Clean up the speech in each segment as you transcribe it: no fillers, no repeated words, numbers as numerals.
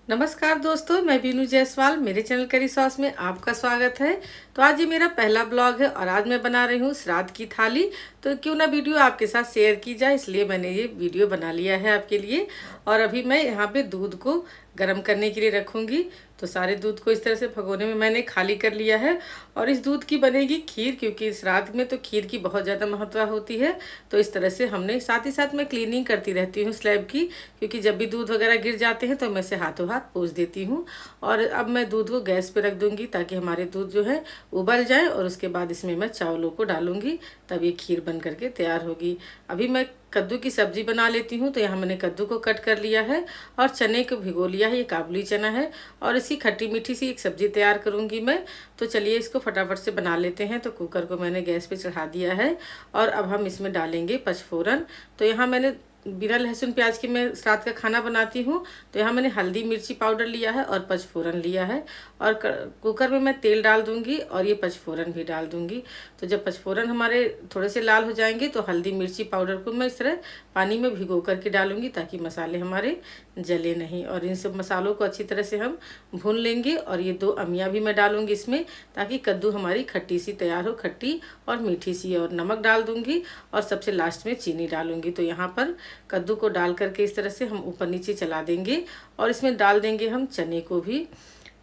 नमस्कार दोस्तों, मैं बीनू जायसवाल। मेरे चैनल करी सॉस में आपका स्वागत है। तो आज ये मेरा पहला ब्लॉग है और आज मैं बना रही हूँ श्राद्ध की थाली। तो क्यों ना वीडियो आपके साथ शेयर की जाए, इसलिए मैंने ये वीडियो बना लिया है आपके लिए। और अभी मैं यहाँ पे दूध को गर्म करने के लिए रखूँगी। तो सारे दूध को इस तरह से भगोने में मैंने खाली कर लिया है और इस दूध की बनेगी खीर, क्योंकि श्राद्ध में तो खीर की बहुत ज़्यादा महत्व होती है। तो इस तरह से हमने साथ ही साथ मैं क्लीनिंग करती रहती हूँ स्लैब की, क्योंकि जब भी दूध वगैरह गिर जाते हैं तो मैं इसे हाथों हाथ पोंछ देती हूँ। और अब मैं दूध को गैस पे रख दूंगी ताकि हमारे दूध जो है उबल जाए और उसके बाद इसमें मैं चावलों को डालूंगी, तब ये खीर बन करके तैयार होगी। अभी मैं कद्दू की सब्जी बना लेती हूँ। तो यहाँ मैंने कद्दू को कट कर लिया है और चने को भिगो लिया है। ये काबुली चना है और इसकी खट्टी मीठी सी एक सब्जी तैयार करूँगी मैं। तो चलिए इसको फटाफट से बना लेते हैं। तो कुकर को मैंने गैस पे चढ़ा दिया है और अब हम इसमें डालेंगे पचफोरन। तो यहाँ मैंने बिना लहसुन प्याज के मैं श्राद्ध का खाना बनाती हूँ। तो यहाँ मैंने हल्दी मिर्ची पाउडर लिया है और पचफोरन लिया है और कुकर में मैं तेल डाल दूंगी और ये पचफोरन भी डाल दूंगी। तो जब पचफोरन हमारे थोड़े से लाल हो जाएंगे तो हल्दी मिर्ची पाउडर को मैं इस तरह पानी में भिगो करके डालूंगी ताकि मसाले हमारे जले नहीं। और इन सब मसालों को अच्छी तरह से हम भून लेंगे। और ये 2 अमिया भी मैं डालूंगी इसमें, ताकि कद्दू हमारी खट्टी सी तैयार हो, खट्टी और मीठी सी। और नमक डाल दूंगी और सबसे लास्ट में चीनी डालूंगी। तो यहाँ पर कद्दू को डाल करके इस तरह से हम ऊपर नीचे चला देंगे और इसमें डाल देंगे हम चने को भी।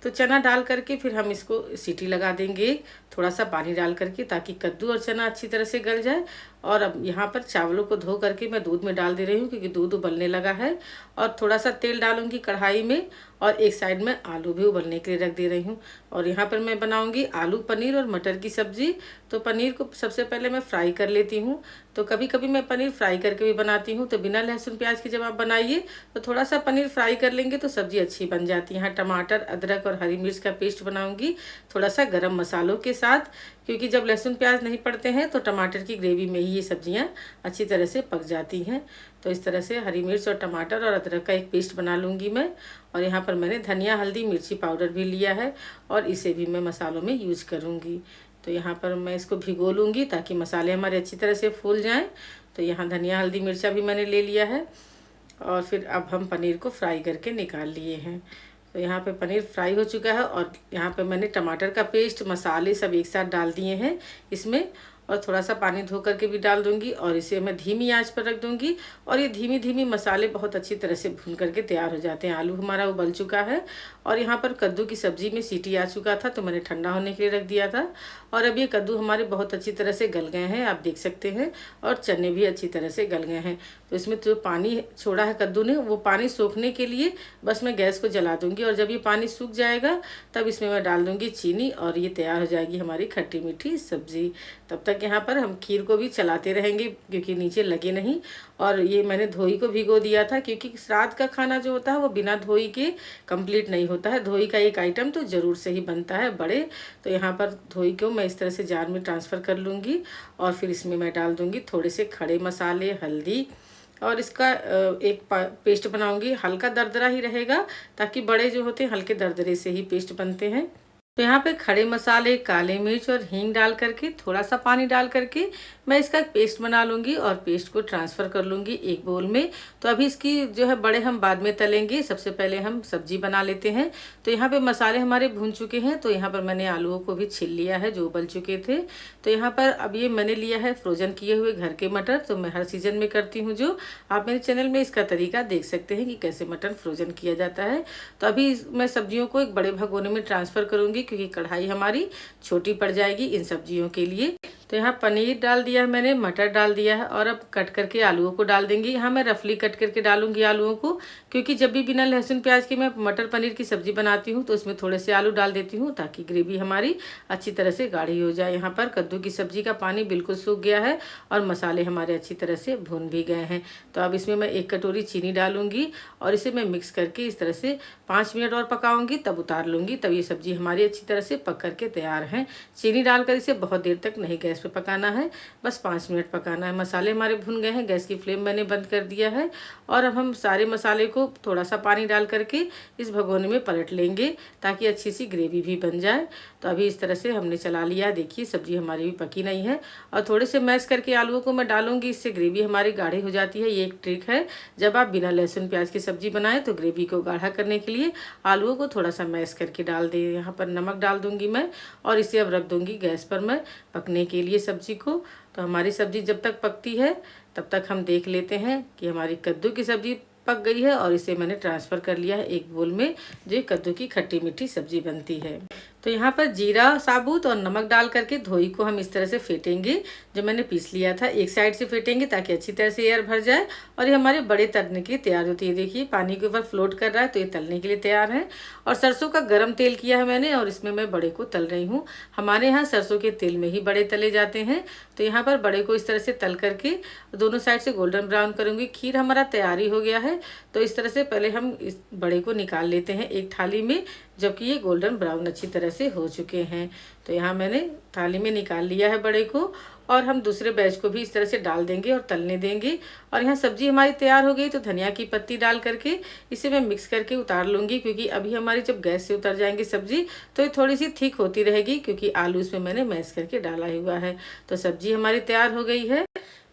तो चना डाल करके फिर हम इसको सीटी लगा देंगे, थोड़ा सा पानी डाल करके, ताकि कद्दू और चना अच्छी तरह से गल जाए। और अब यहाँ पर चावलों को धो करके मैं दूध में डाल दे रही हूँ, क्योंकि दूध उबलने लगा है। और थोड़ा सा तेल डालूंगी कढ़ाई में और एक साइड में आलू भी उबलने के लिए रख दे रही हूँ। और यहाँ पर मैं बनाऊंगी आलू पनीर और मटर की सब्जी। तो पनीर को सबसे पहले मैं फ्राई कर लेती हूँ। तो कभी कभी मैं पनीर फ्राई करके भी बनाती हूँ। तो बिना लहसुन प्याज के जब आप बनाइए तो थोड़ा सा पनीर फ्राई कर लेंगे तो सब्जी अच्छी बन जाती है। यहाँ टमाटर, अदरक और हरी मिर्च का पेस्ट बनाऊंगी थोड़ा सा गरम मसालों के साथ, क्योंकि जब लहसुन प्याज नहीं पड़ते हैं तो टमाटर की ग्रेवी में ही ये सब्जियां अच्छी तरह से पक जाती हैं। तो इस तरह से हरी मिर्च और टमाटर और अदरक का एक पेस्ट बना लूँगी मैं। और यहाँ पर मैंने धनिया, हल्दी, मिर्ची पाउडर भी लिया है और इसे भी मैं मसालों में यूज करूँगी। तो यहाँ पर मैं इसको भिगो लूँगी ताकि मसाले हमारे अच्छी तरह से फूल जाएँ। तो यहाँ धनिया, हल्दी, मिर्चा भी मैंने ले लिया है और फिर अब हम पनीर को फ्राई करके निकाल लिए हैं। तो यहाँ पे पनीर फ्राई हो चुका है और यहाँ पे मैंने टमाटर का पेस्ट, मसाले सब एक साथ डाल दिए हैं इसमें। और थोड़ा सा पानी धो करके भी डाल दूंगी और इसे मैं धीमी आंच पर रख दूंगी। और ये धीमी धीमी मसाले बहुत अच्छी तरह से भून करके तैयार हो जाते हैं। आलू हमारा उबल चुका है और यहाँ पर कद्दू की सब्जी में सीटी आ चुका था, तो मैंने ठंडा होने के लिए रख दिया था। और अब ये कद्दू हमारे बहुत अच्छी तरह से गल गए हैं, आप देख सकते हैं। और चने भी अच्छी तरह से गल गए हैं। तो इसमें जो पानी छोड़ा है कद्दू ने, वो पानी सोखने के लिए बस मैं गैस को जला दूंगी। और जब ये पानी सूख जाएगा तब इसमें मैं डाल दूंगी चीनी और ये तैयार हो जाएगी हमारी खट्टी मीठी सब्जी। तब तक यहाँ पर हम खीर को भी चलाते रहेंगे, क्योंकि नीचे लगे नहीं। और ये मैंने धोई को भिगो दिया था, क्योंकि श्राद्ध का खाना जो होता है वो बिना धोई के कंप्लीट नहीं होता है। धोई का एक आइटम तो ज़रूर से ही बनता है बड़े। तो यहाँ पर धोई को मैं इस तरह से जार में ट्रांसफ़र कर लूँगी और फिर इसमें मैं डाल दूँगी थोड़े से खड़े मसाले, हल्दी। और इसका एक पेस्ट बनाऊंगी, हल्का दरदरा ही रहेगा, ताकि बड़े जो होते हैं हल्के दरदरे से ही पेस्ट बनते हैं। तो यहाँ पे खड़े मसाले, काले मिर्च और हींग डाल करके, थोड़ा सा पानी डाल करके मैं इसका पेस्ट बना लूँगी और पेस्ट को ट्रांसफ़र कर लूँगी एक बोल में। तो अभी इसकी जो है बड़े हम बाद में तलेंगे, सबसे पहले हम सब्जी बना लेते हैं। तो यहाँ पे मसाले हमारे भून चुके हैं। तो यहाँ पर मैंने आलूओं को भी छील लिया है जो उबल चुके थे। तो यहाँ पर अब ये मैंने लिया है फ्रोजन किए हुए घर के मटर। तो मैं हर सीजन में करती हूँ, जो आप मेरे चैनल में इसका तरीका देख सकते हैं कि कैसे मटन फ्रोजन किया जाता है। तो अभी मैं सब्जियों को एक बड़े भगोने में ट्रांसफ़र करूँगी, क्योंकि कढ़ाई हमारी छोटी पड़ जाएगी इन सब्जियों के लिए। तो यहाँ पनीर डाल दिया है मैंने, मटर डाल दिया है और अब कट करके आलूओं को डाल देंगे। यहाँ मैं रफली कट करके डालूंगी आलूओं को, क्योंकि जब भी बिना लहसुन प्याज के मैं मटर पनीर की सब्जी बनाती हूँ तो उसमें थोड़े से आलू डाल देती हूँ, ताकि ग्रेवी हमारी अच्छी तरह से गाढ़ी हो जाए। यहाँ पर कद्दू की सब्जी का पानी बिल्कुल सूख गया है और मसाले हमारे अच्छी तरह से भून भी गए हैं। तो अब इसमें मैं 1 कटोरी चीनी डालूंगी और इसे मैं मिक्स करके इस तरह से 5 मिनट और पकाऊंगी, तब उतार लूंगी। तब ये सब्जी हमारी अच्छी तरह से पक करके तैयार है। चीनी डालकर इसे बहुत देर तक नहीं गैस पे पकाना है, बस 5 मिनट पकाना है। मसाले हमारे भुन गए हैं, गैस की फ्लेम मैंने बंद कर दिया है और अब हम सारे मसाले को थोड़ा सा पानी डाल करके इस भगोने में पलट लेंगे ताकि अच्छी सी ग्रेवी भी बन जाए। तो अभी इस तरह से हमने चला लिया। देखिए सब्जी हमारी भी पकी नहीं है और थोड़े से मैश करके आलूओं को मैं डालूंगी, इससे ग्रेवी हमारी गाढ़ी हो जाती है। ये एक ट्रिक है, जब आप बिना लहसुन प्याज की सब्जी बनाएं तो ग्रेवी को गाढ़ा करने के लिए आलूओं को थोड़ा सा मैश करके डाल दें। यहाँ पर नमक डाल दूंगी मैं और इसे अब रख दूंगी गैस पर मैं पकने के लिए सब्जी को। तो हमारी सब्जी जब तक पकती है तब तक हम देख लेते हैं कि हमारी कद्दू की सब्जी पक गई है और इसे मैंने ट्रांसफ़र कर लिया है एक बोल में, जो कद्दू की खट्टी मीठी सब्जी बनती है। तो यहाँ पर जीरा साबुत और नमक डाल करके धोई को हम इस तरह से फेंटेंगे, जो मैंने पीस लिया था। एक साइड से फेंटेंगे ताकि अच्छी तरह से एयर भर जाए और ये हमारे बड़े तलने के लिए तैयार होती है। देखिए पानी के ऊपर फ्लोट कर रहा है, तो ये तलने के लिए तैयार है। और सरसों का गर्म तेल किया है मैंने और इसमें मैं बड़े को तल रही हूँ। हमारे यहाँ सरसों के तेल में ही बड़े तले जाते हैं। तो यहाँ पर बड़े को इस तरह से तल करके दोनों साइड से गोल्डन ब्राउन करूँगी। खीर हमारा तैयारी हो गया है। तो इस तरह से पहले हम इस बड़े को निकाल लेते हैं एक थाली में, जबकि ये गोल्डन ब्राउन अच्छी तरह से हो चुके हैं। तो यहाँ मैंने थाली में निकाल लिया है बड़े को और हम दूसरे बैच को भी इस तरह से डाल देंगे और तलने देंगे। और यहाँ सब्जी हमारी तैयार हो गई, तो धनिया की पत्ती डाल करके इसे मैं मिक्स करके उतार लूँगी, क्योंकि अभी हमारी जब गैस से उतर जाएंगी सब्जी तो ये थोड़ी सी थिक होती रहेगी, क्योंकि आलू इसमें मैंने मैश करके डाला हुआ है। तो सब्जी हमारी तैयार हो गई है।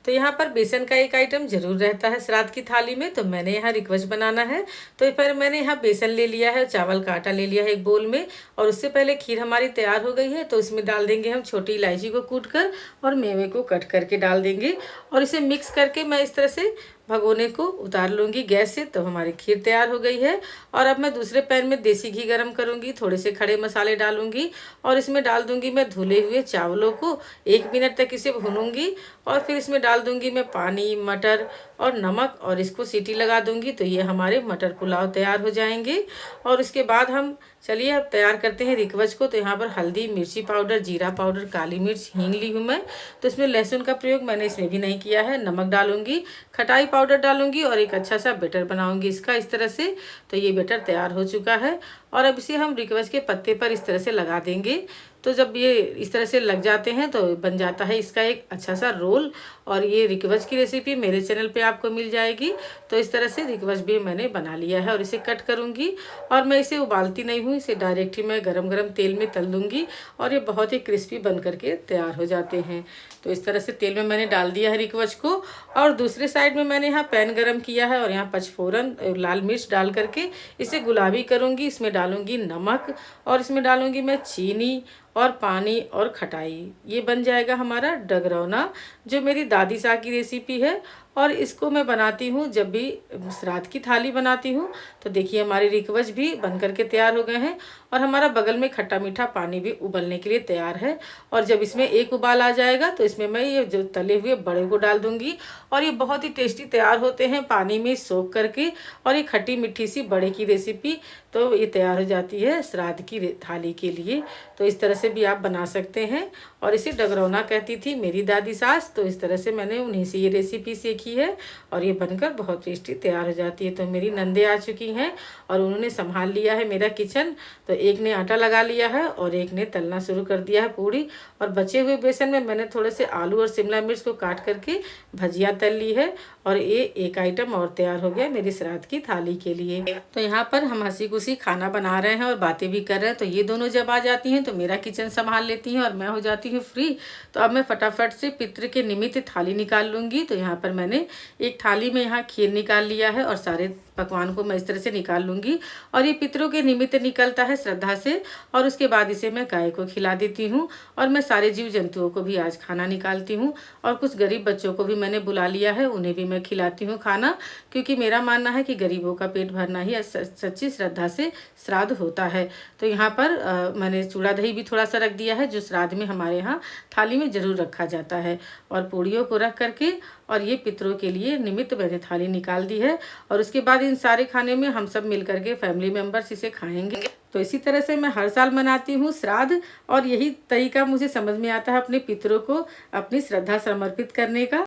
तो यहाँ पर बेसन का एक आइटम जरूर रहता है श्राद्ध की थाली में, तो मैंने यहाँ रिक्वच बनाना है। तो फिर मैंने यहाँ बेसन ले लिया है, चावल का आटा ले लिया है एक बोल में, और उससे पहले खीर हमारी तैयार हो गई है। तो इसमें डाल देंगे हम छोटी इलायची को कूट कर और मेवे को कट करके डाल देंगे और इसे मिक्स करके मैं इस तरह से भगोने को उतार लूँगी गैस से। तो हमारी खीर तैयार हो गई है। और अब मैं दूसरे पैन में देसी घी गरम करूँगी, थोड़े से खड़े मसाले डालूँगी और इसमें डाल दूँगी मैं धुले हुए चावलों को। 1 मिनट तक इसे भूनूंगी और फिर इसमें डाल दूँगी मैं पानी, मटर और नमक और इसको सीटी लगा दूँगी। तो ये हमारे मटर पुलाव तैयार हो जाएंगे। और उसके बाद हम चलिए अब तैयार करते हैं रिकवच को। तो यहाँ पर हल्दी, मिर्ची पाउडर, जीरा पाउडर, काली मिर्च, हींग ली हूँ मैं। तो इसमें लहसुन का प्रयोग मैंने इसमें भी नहीं किया है। नमक डालूंगी, खटाई पाउडर डालूंगी और एक अच्छा सा बैटर बनाऊंगी इसका इस तरह से। तो ये बैटर तैयार हो चुका है और अब इसे हम रिकवच के पत्ते पर इस तरह से लगा देंगे। तो जब ये इस तरह से लग जाते हैं तो बन जाता है इसका एक अच्छा सा रोल। और ये रिकवच की रेसिपी मेरे चैनल पे आपको मिल जाएगी। तो इस तरह से रिकवच भी मैंने बना लिया है और इसे कट करूँगी। और मैं इसे उबालती नहीं हूँ, इसे डायरेक्ट ही मैं गरम गरम तेल में तल दूँगी और ये बहुत ही क्रिस्पी बन करके तैयार हो जाते हैं। तो इस तरह से तेल में मैंने डाल दिया है रिकवच को। और दूसरे साइड में मैंने यहाँ पैन गरम किया है और यहाँ पचफोरन लाल मिर्च डाल करके इसे गुलाबी करूँगी। इसमें डालूँगी नमक और इसमें डालूँगी मैं चीनी और पानी और खटाई। ये बन जाएगा हमारा डगरौना, जो मेरी दादी सा की रेसिपी है। और इसको मैं बनाती हूँ जब भी श्राद्ध की थाली बनाती हूँ। तो देखिए हमारे रिकवच भी बन करके तैयार हो गए हैं और हमारा बगल में खट्टा मीठा पानी भी उबलने के लिए तैयार है। और जब इसमें एक उबाल आ जाएगा तो इसमें मैं ये जो तले हुए बड़े को डाल दूंगी और ये बहुत ही टेस्टी तैयार होते हैं पानी में सोख करके। और ये खट्टी मीठी सी बड़े की रेसिपी तो ये तैयार हो जाती है श्राद्ध की थाली के लिए। तो इस तरह से भी आप बना सकते हैं। और इसे डगरौना कहती थी मेरी दादी सास। तो इस तरह से मैंने उन्हीं से ये रेसिपी सीखी है और ये बनकर बहुत टेस्टी तैयार हो जाती है। तो मेरी नंदे आ चुकी हैं और उन्होंने संभाल लिया है मेरा किचन। तो एक ने आटा लगा लिया है और एक ने तलना शुरू कर दिया है पूड़ी। और बचे हुए बेसन में मैंने थोड़े से आलू और शिमला मिर्च को काट करके भजिया तल ली है। और ये एक आइटम और तैयार हो गया मेरी श्राद्ध की थाली के लिए। तो यहाँ पर हम हंसी खुशी खाना बना रहे हैं और बातें भी कर रहे हैं। तो ये दोनों जब आ जाती हैं तो मेरा किचन संभाल लेती हैं और मैं हो जाती हूँ फ्री। तो अब मैं फटाफट से पितृ के निमित्त थाली निकाल लूँगी। तो यहाँ पर मैंने एक थाली में यहाँ खीर निकाल लिया है और सारे पकवान को मैं इस तरह से निकाल लूँगी। और ये पितरों के निमित्त निकलता है श्रद्धा से। और उसके बाद इसे मैं गाय को खिला देती हूँ और मैं सारे जीव जंतुओं को भी आज खाना निकालती हूँ। और कुछ गरीब बच्चों को भी मैंने बुला लिया है, उन्हें भी मैं खिलाती हूँ खाना, क्योंकि मेरा मानना है कि गरीबों का पेट भरना ही सच्ची श्रद्धा से श्राद्ध होता है। तो यहाँ पर मैंने चूड़ा दही भी थोड़ा सा रख दिया है, जो श्राद्ध में हमारे यहाँ थाली में जरूर रखा जाता है। और पूड़ियों को रख करके और ये पितरों के लिए निमित्त मैंने थाली निकाल दी है। और उसके बाद इन सारे खाने में हम सब मिल करके फैमिली मेम्बर्स इसे खाएंगे। तो इसी तरह से मैं हर साल मनाती हूँ श्राद्ध। और यही तरीका मुझे समझ में आता है अपने पितरों को अपनी श्रद्धा समर्पित करने का।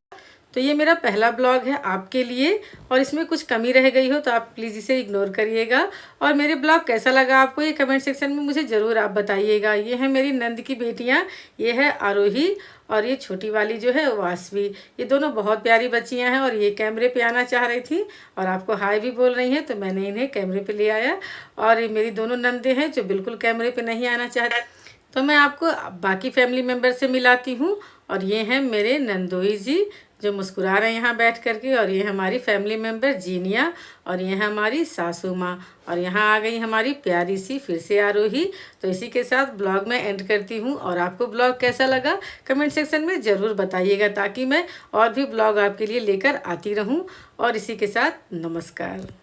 तो ये मेरा पहला ब्लॉग है आपके लिए, और इसमें कुछ कमी रह गई हो तो आप प्लीज़ इसे इग्नोर करिएगा। और मेरे ब्लॉग कैसा लगा आपको ये कमेंट सेक्शन में मुझे ज़रूर आप बताइएगा। ये है मेरी नंद की बेटियाँ, ये है आरोही और ये छोटी वाली जो है वासवी। ये दोनों बहुत प्यारी बच्चियां हैं और ये कैमरे पे आना चाह रही थी और आपको हाय भी बोल रही हैं, तो मैंने इन्हें कैमरे पे ले आया। और ये मेरी दोनों नंदे हैं जो बिल्कुल कैमरे पे नहीं आना चाहती, तो मैं आपको बाकी फैमिली मेम्बर से मिलाती हूँ। और ये हैं मेरे नंदोई जी जो मुस्कुरा रहे हैं यहाँ बैठ करके, और ये हमारी फैमिली मेम्बर जीनिया, और ये है हमारी सासू माँ, और यहाँ आ गई हमारी प्यारी सी फिर से आरोही। तो इसी के साथ ब्लॉग में एंड करती हूँ, और आपको ब्लॉग कैसा लगा कमेंट सेक्शन में ज़रूर बताइएगा, ताकि मैं और भी ब्लॉग आपके लिए लेकर आती रहूँ। और इसी के साथ नमस्कार।